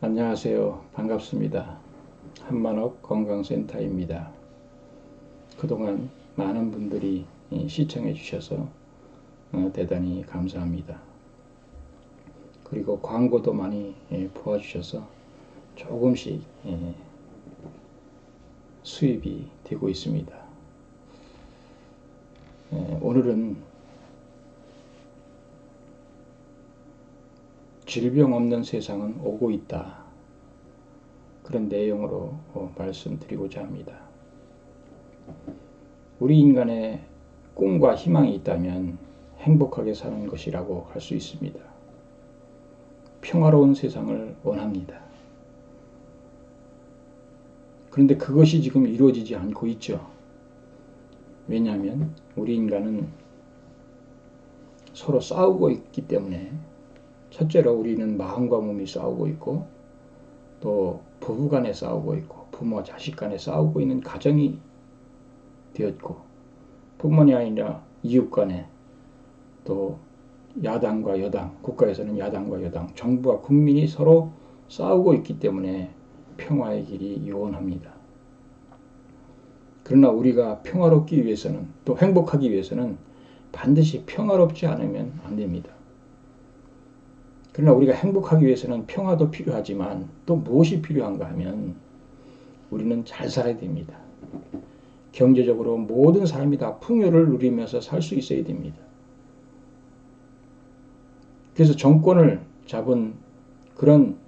안녕하세요. 반갑습니다. 한만옥 건강센터입니다. 그동안 많은 분들이 시청해 주셔서 대단히 감사합니다. 그리고 광고도 많이 보아주셔서 조금씩 수입이 되고 있습니다. 오늘은 질병 없는 세상은 오고 있다. 그런 내용으로 말씀드리고자 합니다. 우리 인간의 꿈과 희망이 있다면 행복하게 사는 것이라고 할 수 있습니다. 평화로운 세상을 원합니다. 그런데 그것이 지금 이루어지지 않고 있죠. 왜냐하면 우리 인간은 서로 싸우고 있기 때문에, 첫째로 우리는 마음과 몸이 싸우고 있고, 또 부부 간에 싸우고 있고, 부모 자식 간에 싸우고 있는 가정이 되었고, 뿐만이 아니라 이웃 간에, 또 야당과 여당, 국가에서는 야당과 여당, 정부와 국민이 서로 싸우고 있기 때문에 평화의 길이 요원합니다. 그러나 우리가 평화롭기 위해서는, 또 행복하기 위해서는 반드시 평화롭지 않으면 안 됩니다. 그러나 우리가 행복하기 위해서는 평화도 필요하지만 또 무엇이 필요한가 하면 우리는 잘 살아야 됩니다. 경제적으로 모든 사람이 다 풍요를 누리면서 살 수 있어야 됩니다. 그래서 정권을 잡은 그런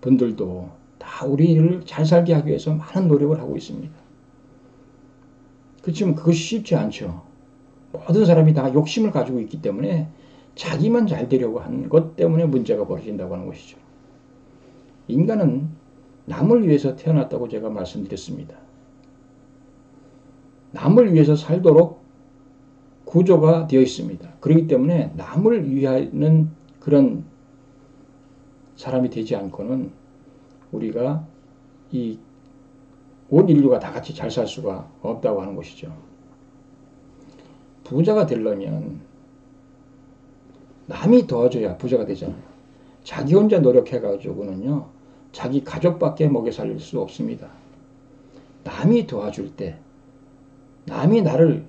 분들도 다 우리를 잘 살게 하기 위해서 많은 노력을 하고 있습니다. 그렇지만 그것이 쉽지 않죠. 모든 사람이 다 욕심을 가지고 있기 때문에 자기만 잘 되려고 하는 것 때문에 문제가 벌어진다고 하는 것이죠. 인간은 남을 위해서 태어났다고 제가 말씀드렸습니다. 남을 위해서 살도록 구조가 되어 있습니다. 그렇기 때문에 남을 위하는 그런 사람이 되지 않고는 우리가 온 인류가 다 같이 잘 살 수가 없다고 하는 것이죠. 부자가 되려면 남이 도와줘야 부자가 되잖아요. 자기 혼자 노력해가지고는요, 자기 가족밖에 먹여 살릴 수 없습니다. 남이 도와줄 때, 남이 나를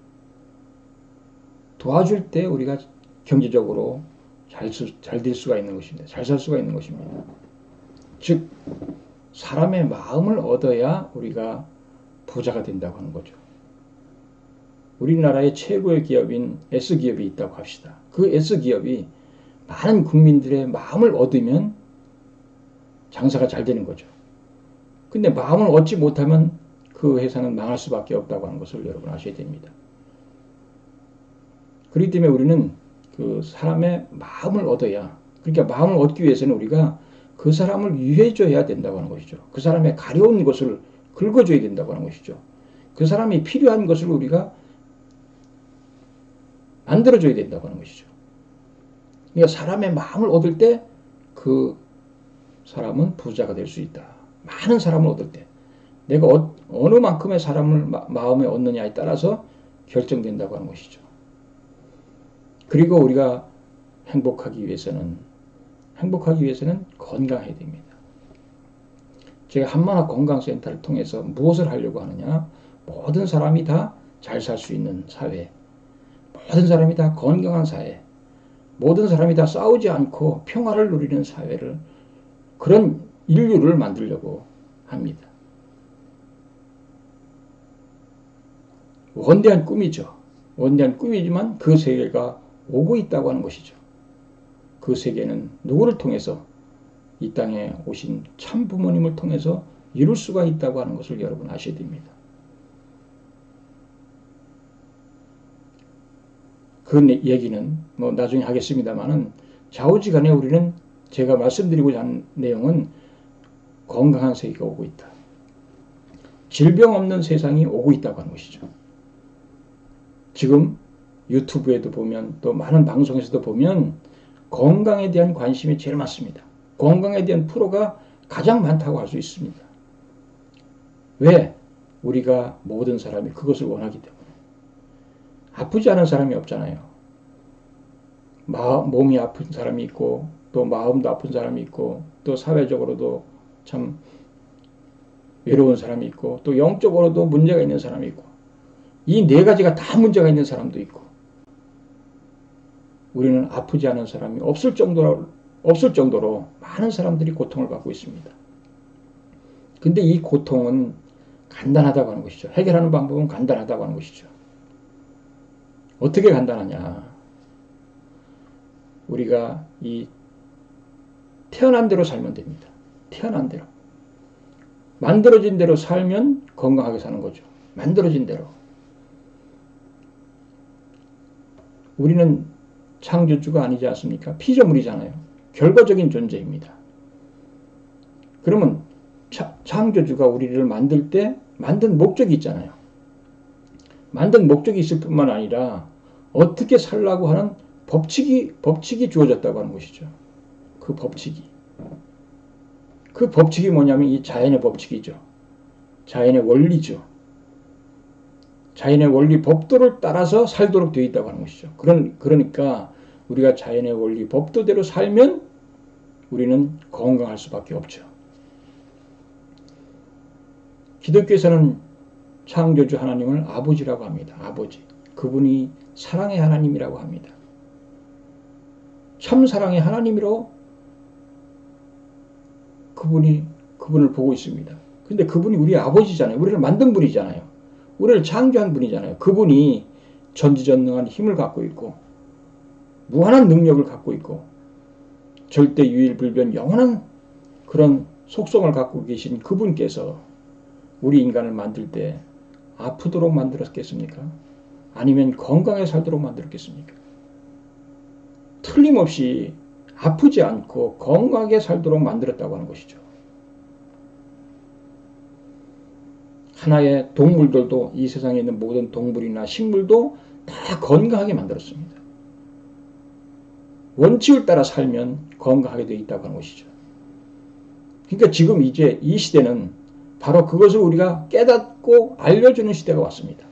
도와줄 때 우리가 경제적으로 잘 될 수가 있는 것입니다. 잘 살 수가 있는 것입니다. 즉, 사람의 마음을 얻어야 우리가 부자가 된다고 하는 거죠. 우리나라의 최고의 기업인 S기업이 있다고 합시다. 그 S기업이 많은 국민들의 마음을 얻으면 장사가 잘 되는 거죠. 근데 마음을 얻지 못하면 그 회사는 망할 수밖에 없다고 하는 것을 여러분 아셔야 됩니다. 그렇기 때문에 우리는 그 사람의 마음을 얻어야, 그러니까 마음을 얻기 위해서는 우리가 그 사람을 위해줘야 된다고 하는 것이죠. 그 사람의 가려운 것을 긁어줘야 된다고 하는 것이죠. 그 사람이 필요한 것을 우리가 만들어줘야 된다고 하는 것이죠. 그러니까 사람의 마음을 얻을 때 그 사람은 부자가 될 수 있다. 많은 사람을 얻을 때. 내가 어느 만큼의 사람을 마음에 얻느냐에 따라서 결정된다고 하는 것이죠. 그리고 우리가 행복하기 위해서는 건강해야 됩니다. 제가 한만학 건강센터를 통해서 무엇을 하려고 하느냐? 모든 사람이 다 잘 살 수 있는 사회, 모든 사람이 다 건강한 사회, 모든 사람이 다 싸우지 않고 평화를 누리는 사회를, 그런 인류를 만들려고 합니다. 원대한 꿈이죠. 원대한 꿈이지만 그 세계가 오고 있다고 하는 것이죠. 그 세계는 누구를 통해서, 이 땅에 오신 참 부모님을 통해서 이룰 수가 있다고 하는 것을 여러분 아셔야 됩니다. 그 얘기는 뭐 나중에 하겠습니다만은, 좌우지간에 우리는, 제가 말씀드리고자 하는 내용은 건강한 세계가 오고 있다. 질병 없는 세상이 오고 있다고 하는 것이죠. 지금 유튜브에도 보면, 또 많은 방송에서도 보면 건강에 대한 관심이 제일 많습니다. 건강에 대한 프로가 가장 많다고 할 수 있습니다. 왜? 우리가 모든 사람이 그것을 원하기 때문에. 아프지 않은 사람이 없잖아요. 몸이 아픈 사람이 있고, 또 마음도 아픈 사람이 있고, 또 사회적으로도 참 외로운 사람이 있고, 또 영적으로도 문제가 있는 사람이 있고, 이 네 가지가 다 문제가 있는 사람도 있고, 우리는 아프지 않은 사람이 없을 정도로 많은 사람들이 고통을 받고 있습니다. 근데 이 고통은 간단하다고 하는 것이죠. 해결하는 방법은 간단하다고 하는 것이죠. 어떻게 간단하냐? 우리가 이 태어난 대로 살면 됩니다. 태어난 대로. 만들어진 대로 살면 건강하게 사는 거죠. 만들어진 대로. 우리는 창조주가 아니지 않습니까? 피조물이잖아요. 결과적인 존재입니다. 그러면 창조주가 우리를 만들 때 만든 목적이 있잖아요. 만든 목적이 있을 뿐만 아니라 어떻게 살라고 하는 법칙이 주어졌다고 하는 것이죠. 그 법칙이 뭐냐면 이 자연의 법칙이죠. 자연의 원리죠. 자연의 원리 법도를 따라서 살도록 되어 있다고 하는 것이죠. 그러니까 우리가 자연의 원리 법도대로 살면 우리는 건강할 수밖에 없죠. 기독교에서는 창조주 하나님을 아버지라고 합니다. 아버지. 그분이 사랑의 하나님이라고 합니다. 참 사랑의 하나님으로 그분을 보고 있습니다. 근데 그분이 우리 아버지잖아요. 우리를 만든 분이잖아요. 우리를 창조한 분이잖아요. 그분이 전지전능한 힘을 갖고 있고 무한한 능력을 갖고 있고 절대 유일불변 영원한 그런 속성을 갖고 계신 그분께서 우리 인간을 만들 때 아프도록 만들었겠습니까? 아니면 건강하게 살도록 만들었겠습니까? 틀림없이 아프지 않고 건강하게 살도록 만들었다고 하는 것이죠. 하나의 동물들도 이 세상에 있는 모든 동물이나 식물도 다 건강하게 만들었습니다. 원칙을 따라 살면 건강하게 되어 있다고 하는 것이죠. 그러니까 지금 이제 이 시대는 바로 그것을 우리가 깨닫고 알려주는 시대가 왔습니다.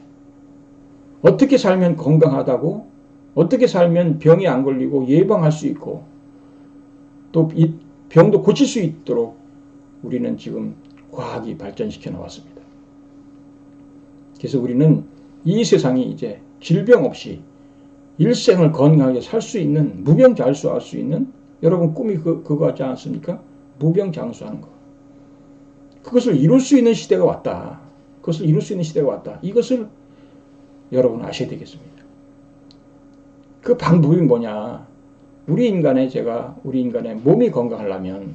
어떻게 살면 건강하다고, 어떻게 살면 병이 안 걸리고 예방할 수 있고 또 이 병도 고칠 수 있도록 우리는 지금 과학이 발전시켜 나왔습니다. 그래서 우리는 이 세상이 이제 질병 없이 일생을 건강하게 살 수 있는, 무병장수할 수 있는, 여러분 꿈이 그거 같지 않습니까? 무병장수하는 거. 그것을 이룰 수 있는 시대가 왔다. 그것을 이룰 수 있는 시대가 왔다. 이것을 여러분 아셔야 되겠습니다. 그 방법이 뭐냐? 우리 인간의 몸이 건강하려면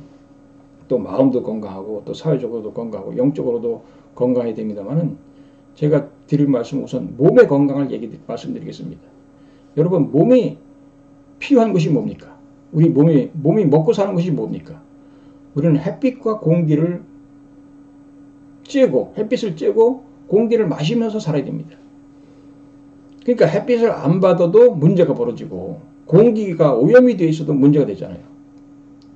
또 마음도 건강하고 또 사회적으로도 건강하고 영적으로도 건강해야 됩니다만은 제가 드릴 말씀 우선 몸의 건강을 말씀드리겠습니다. 여러분 몸이 필요한 것이 뭡니까? 우리 몸이 먹고 사는 것이 뭡니까? 우리는 햇빛과 공기를 햇빛을 쬐고 공기를 마시면서 살아야 됩니다. 그러니까 햇빛을 안 받아도 문제가 벌어지고 공기가 오염이 되어 있어도 문제가 되잖아요.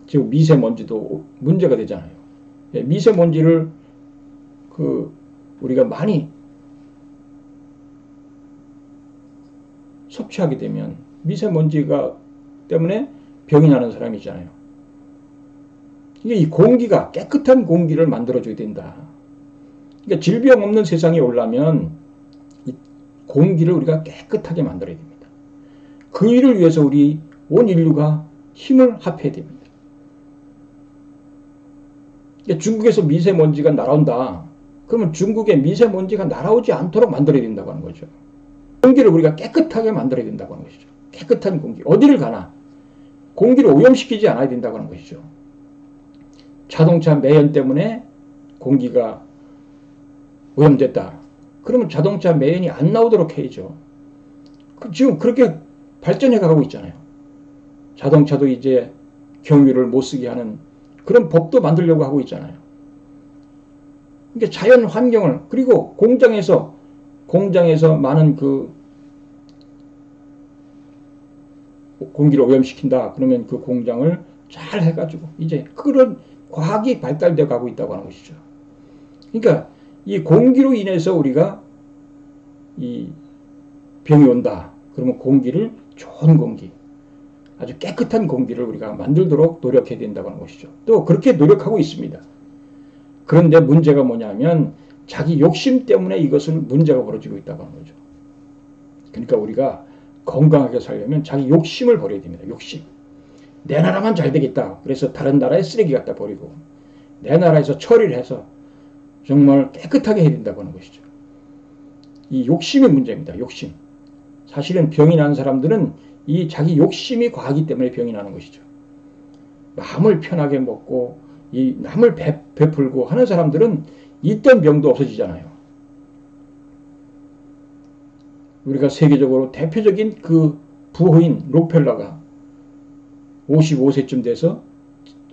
지금 미세먼지도 문제가 되잖아요. 미세먼지를 우리가 많이 섭취하게 되면 미세먼지가 때문에 병이 나는 사람이 있잖아요. 이게 이 공기가 깨끗한 공기를 만들어줘야 된다. 그러니까 질병 없는 세상에 오려면 이 공기를 우리가 깨끗하게 만들어야 됩니다. 그 일을 위해서 우리 온 인류가 힘을 합해야 됩니다. 그러니까 중국에서 미세먼지가 날아온다. 그러면 중국에 미세먼지가 날아오지 않도록 만들어야 된다고 하는 거죠. 공기를 우리가 깨끗하게 만들어야 된다고 하는 것이죠. 깨끗한 공기. 어디를 가나 공기를 오염시키지 않아야 된다고 하는 것이죠. 자동차 매연 때문에 공기가 오염됐다. 그러면 자동차 매연이 안 나오도록 해야죠. 지금 그렇게 발전해 가고 있잖아요. 자동차도 이제 경유를 못 쓰게 하는 그런 법도 만들려고 하고 있잖아요. 그러니까 자연 환경을, 그리고 공장에서 많은 공기를 오염시킨다. 그러면 그 공장을 잘 해가지고 이제 그런 과학이 발달되어 가고 있다고 하는 것이죠. 그러니까 이 공기로 인해서 우리가 이 병이 온다. 그러면 공기를 좋은 공기, 아주 깨끗한 공기를 우리가 만들도록 노력해야 된다고 하는 것이죠. 또 그렇게 노력하고 있습니다. 그런데 문제가 뭐냐면 자기 욕심 때문에 이것을 문제가 벌어지고 있다고 하는 거죠. 그러니까 우리가 건강하게 살려면 자기 욕심을 버려야 됩니다. 욕심. 내 나라만 잘 되겠다. 그래서 다른 나라에 쓰레기 갖다 버리고 내 나라에서 처리를 해서 정말 깨끗하게 해야 된다고 하는 것이죠. 이 욕심이 문제입니다. 욕심. 사실은 병이 나는 사람들은 이 자기 욕심이 과하기 때문에 병이 나는 것이죠. 마음을 편하게 먹고 이 남을 베풀고 하는 사람들은 있던 병도 없어지잖아요. 우리가 세계적으로 대표적인 그 부호인 록펠러가 55세쯤 돼서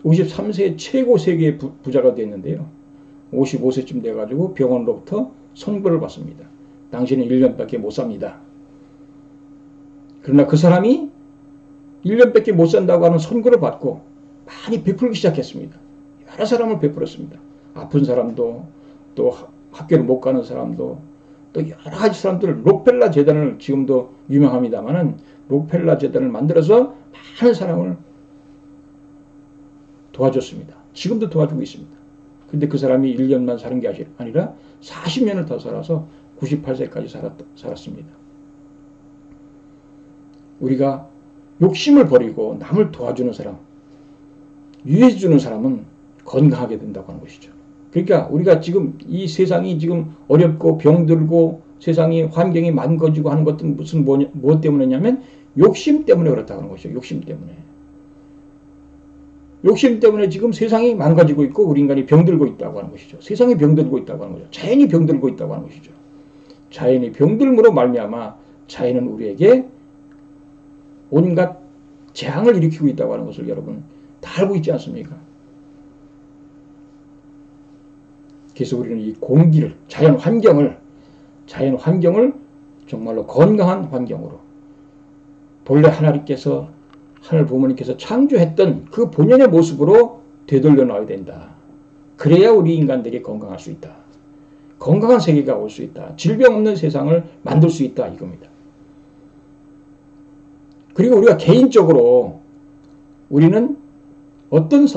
53세의 최고 세계 부자가 됐는데요. 55세쯤 돼가지고 병원으로부터 선고를 받습니다. 당신은 1년밖에 못 삽니다. 그러나 그 사람이 1년밖에 못 산다고 하는 선고를 받고 많이 베풀기 시작했습니다. 여러 사람을 베풀었습니다. 아픈 사람도 또 학교를 못 가는 사람도 또 여러 가지 사람들을 록펠러 재단을 지금도 유명합니다만은 록펠러 재단을 만들어서 많은 사람을 도와줬습니다. 지금도 도와주고 있습니다. 근데 그 사람이 1년만 사는 게 아니라 40년을 더 살아서 98세까지 살았습니다. 우리가 욕심을 버리고 남을 도와주는 사람, 유해주는 사람은 건강하게 된다고 하는 것이죠. 그러니까 우리가 지금 이 세상이 지금 어렵고 병들고 세상이 환경이 망가지고 하는 것은 무엇 때문이냐면 욕심 때문에 그렇다고 하는 것이죠. 욕심 때문에. 욕심 때문에 지금 세상이 망가지고 있고 우리 인간이 병들고 있다고 하는 것이죠. 세상이 병들고 있다고 하는 거죠. 자연이 병들고 있다고 하는 것이죠. 자연이 병들므로 말미암아 자연은 우리에게 온갖 재앙을 일으키고 있다고 하는 것을 여러분 다 알고 있지 않습니까? 그래서 우리는 이 공기를, 자연 환경을 정말로 건강한 환경으로 본래 하늘 부모님께서 창조했던 그 본연의 모습으로 되돌려 놔야 된다. 그래야 우리 인간들이 건강할 수 있다. 건강한 세계가 올 수 있다. 질병 없는 세상을 만들 수 있다. 이겁니다. 그리고 우리가 개인적으로 우리는 어떤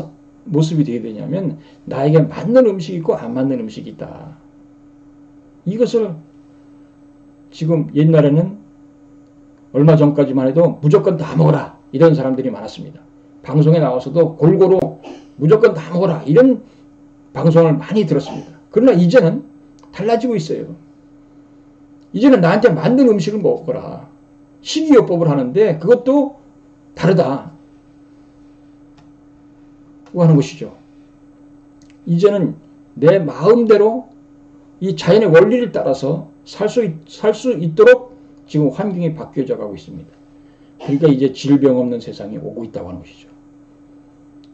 모습이 되어야 되냐면 나에게 맞는 음식이 있고 안 맞는 음식이 있다. 이것을 지금 옛날에는 얼마 전까지만 해도 무조건 다 먹어라 이런 사람들이 많았습니다. 방송에 나와서도 골고루 무조건 다 먹어라 이런 방송을 많이 들었습니다. 그러나 이제는 달라지고 있어요. 이제는 나한테 맞는 음식을 먹어라. 식이요법을 하는데 그것도 다르다 하는 것이죠. 이제는 내 마음대로 이 자연의 원리를 따라서 살 수 있도록 지금 환경이 바뀌어져 가고 있습니다. 그러니까 이제 질병 없는 세상이 오고 있다고 하는 것이죠.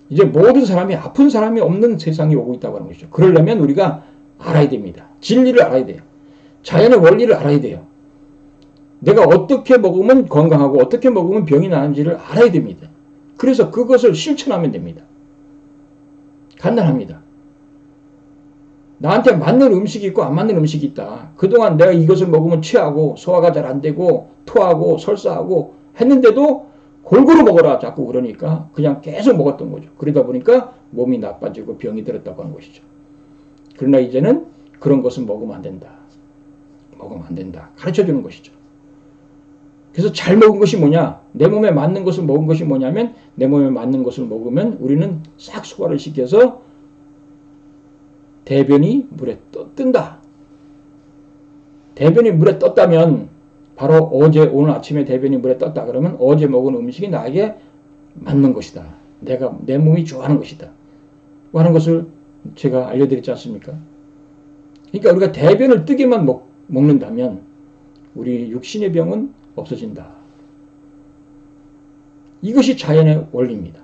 이제 모든 사람이 아픈 사람이 없는 세상이 오고 있다고 하는 것이죠. 그러려면 우리가 알아야 됩니다. 진리를 알아야 돼요. 자연의 원리를 알아야 돼요. 내가 어떻게 먹으면 건강하고 어떻게 먹으면 병이 나는지를 알아야 됩니다. 그래서 그것을 실천하면 됩니다. 간단합니다. 나한테 맞는 음식이 있고 안 맞는 음식이 있다. 그동안 내가 이것을 먹으면 취하고 소화가 잘 안 되고 토하고 설사하고 했는데도 골고루 먹어라 자꾸 그러니까 그냥 계속 먹었던 거죠. 그러다 보니까 몸이 나빠지고 병이 들었다고 하는 것이죠. 그러나 이제는 그런 것은 먹으면 안 된다. 먹으면 안 된다. 가르쳐주는 것이죠. 그래서 잘 먹은 것이 뭐냐? 내 몸에 맞는 것을 먹은 것이 뭐냐면 내 몸에 맞는 것을 먹으면 우리는 싹 소화를 시켜서 대변이 물에 뜬다. 대변이 물에 떴다면 바로 오늘 아침에 대변이 물에 떴다 그러면 어제 먹은 음식이 나에게 맞는 것이다. 내 몸이 좋아하는 것이다. 하는 것을 제가 알려드렸지 않습니까? 그러니까 우리가 대변을 뜨게만 먹는다면 우리 육신의 병은 없어진다. 이것이 자연의 원리입니다.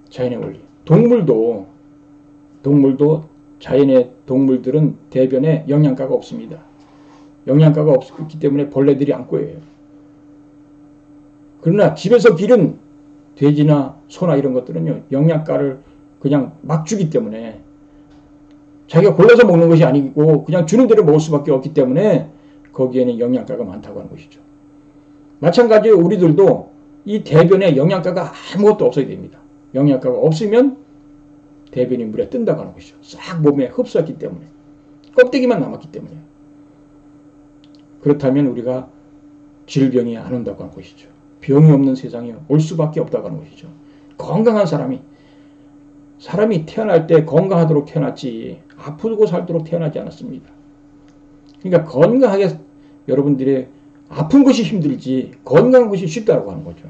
자연의 원리. 동물도 자연의 동물들은 대변에 영양가가 없습니다. 영양가가 없기 때문에 벌레들이 안 꼬여요. 그러나 집에서 기른 돼지나 소나 이런 것들은요, 영양가를 그냥 막 주기 때문에 자기가 골라서 먹는 것이 아니고 그냥 주는 대로 먹을 수밖에 없기 때문에 거기에는 영양가가 많다고 하는 것이죠. 마찬가지로 우리들도 이 대변에 영양가가 아무것도 없어야 됩니다. 영양가가 없으면 대변이 물에 뜬다고 하는 것이죠. 싹 몸에 흡수했기 때문에. 껍데기만 남았기 때문에. 그렇다면 우리가 질병이 안 온다고 하는 것이죠. 병이 없는 세상에 올 수밖에 없다고 하는 것이죠. 건강한 사람이 태어날 때 건강하도록 태어났지 아프고 살도록 태어나지 않았습니다. 그러니까 건강하게 여러분들의 아픈 것이 힘들지 건강한 것이 쉽다고 하는 거죠.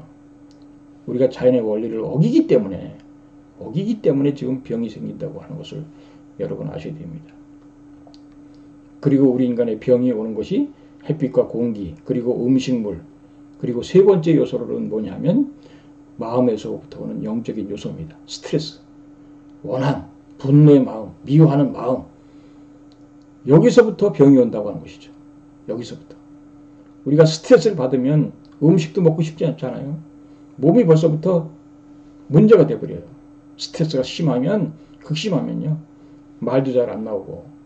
우리가 자연의 원리를 어기기 때문에 지금 병이 생긴다고 하는 것을 여러분 아셔야 됩니다. 그리고 우리 인간의 병이 오는 것이 햇빛과 공기, 그리고 음식물, 그리고 세 번째 요소로는 뭐냐면 마음에서부터 오는 영적인 요소입니다. 스트레스, 원한, 분노의 마음, 미워하는 마음. 여기서부터 병이 온다고 하는 것이죠. 여기서부터. 우리가 스트레스를 받으면 음식도 먹고 싶지 않잖아요. 몸이 벌써부터 문제가 돼버려요. 스트레스가 심하면, 극심하면요. 말도 잘 안 나오고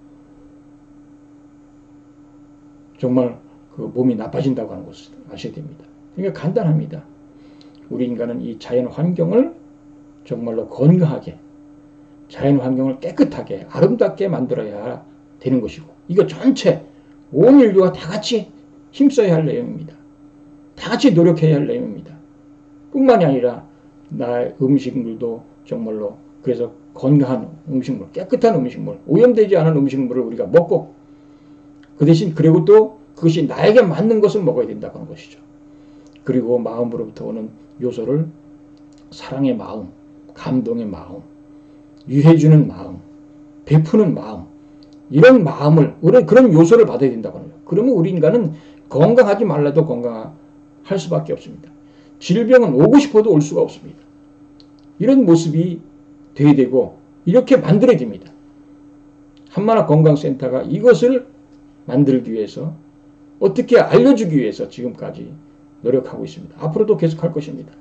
정말 그 몸이 나빠진다고 하는 것을 아셔야 됩니다. 그러니까 간단합니다. 우리 인간은 이 자연 환경을 정말로 건강하게, 자연 환경을 깨끗하게, 아름답게 만들어야 되는 것이고, 이거 전체 온 인류가 다 같이 힘써야 할 내용입니다. 다 같이 노력해야 할 내용입니다. 뿐만이 아니라 나의 음식물도 정말로 그래서 건강한 음식물, 깨끗한 음식물, 오염되지 않은 음식물을 우리가 먹고 그 대신 그리고 또 그것이 나에게 맞는 것을 먹어야 된다고 하는 것이죠. 그리고 마음으로부터 오는 요소를 사랑의 마음, 감동의 마음, 유해주는 마음, 베푸는 마음, 이런 마음을, 그런 요소를 받아야 된다고 하는 거예요. 그러면 우리 인간은 건강하지 말라도 건강할 수밖에 없습니다. 질병은 오고 싶어도 올 수가 없습니다. 이런 모습이 돼야 되고 이렇게 만들어야 됩니다. 한마나 건강센터가 이것을 만들기 위해서 어떻게 알려주기 위해서 지금까지 노력하고 있습니다. 앞으로도 계속할 것입니다.